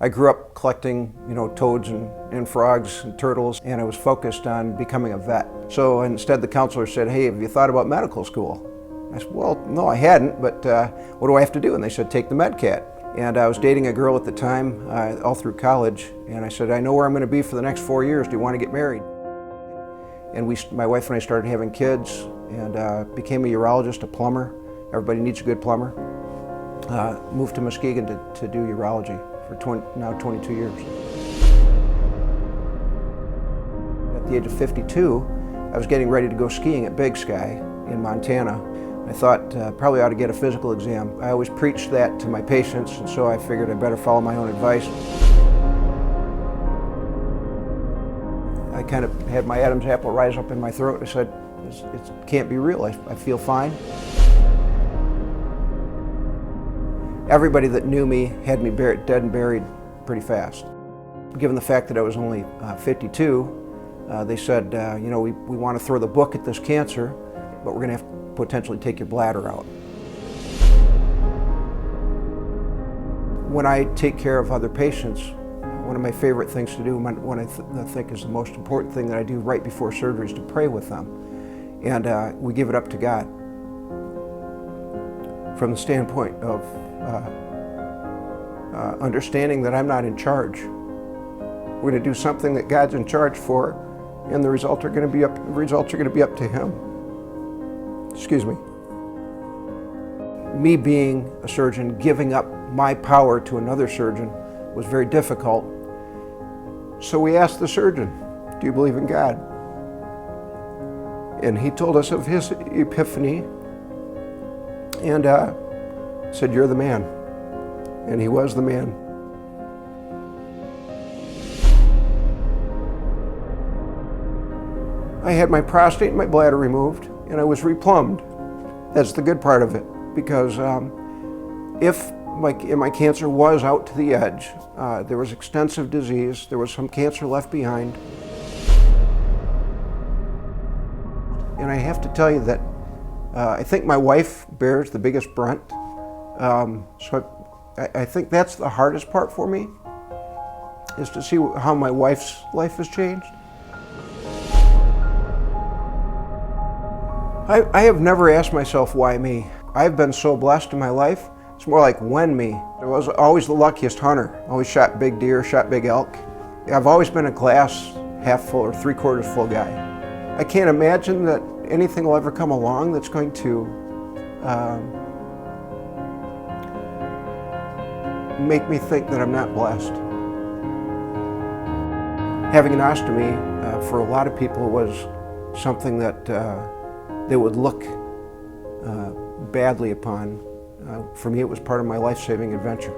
I grew up collecting, toads and frogs and turtles, and I was focused on becoming a vet. So instead the counselor said, "Hey, have you thought about medical school?" I said, "Well, no, I hadn't, but what do I have to do?" And they said, "Take the MedCat." And I was dating a girl at the time, all through college, and I said, "I know where I'm going to be for the next 4 years. Do you want to get married?" And my wife and I started having kids, and became a urologist, a plumber. Everybody needs a good plumber. Moved to Muskegon to do urology for now 22 years. At the age of 52, I was getting ready to go skiing at Big Sky in Montana. I thought probably ought to get a physical exam. I always preached that to my patients, and so I figured I better follow my own advice. I kind of had my Adam's apple rise up in my throat. I said, it can't be real. I feel fine. Everybody that knew me had me dead and buried pretty fast. Given the fact that I was only 52, they said, we want to throw the book at this cancer, but we're going to have to potentially take your bladder out. When I take care of other patients, one of my favorite things to do, what I think is the most important thing that I do right before surgery, is to pray with them. And we give it up to God from the standpoint of understanding that I'm not in charge. We're going to do something that God's in charge for, and the results are going to be up to Him. Excuse me. Me being a surgeon, giving up my power to another surgeon was very difficult. So we asked the surgeon, "Do you believe in God?" And he told us of his epiphany and said, "You're the man." And he was the man. I had my prostate and my bladder removed, and I was replumbed. That's the good part of it, because if my cancer was out to the edge, there was extensive disease, there was some cancer left behind. And I have to tell you that I think my wife bears the biggest brunt. So I think that's the hardest part for me, is to see how my wife's life has changed. I have never asked myself, why me? I've been so blessed in my life. It's more like, when me? I was always the luckiest hunter. Always shot big deer, shot big elk. I've always been a glass half full or 3/4 full guy. I can't imagine that anything will ever come along that's going to make me think that I'm not blessed. Having an ostomy for a lot of people was something that they would look badly upon. For me, it was part of my life-saving adventure.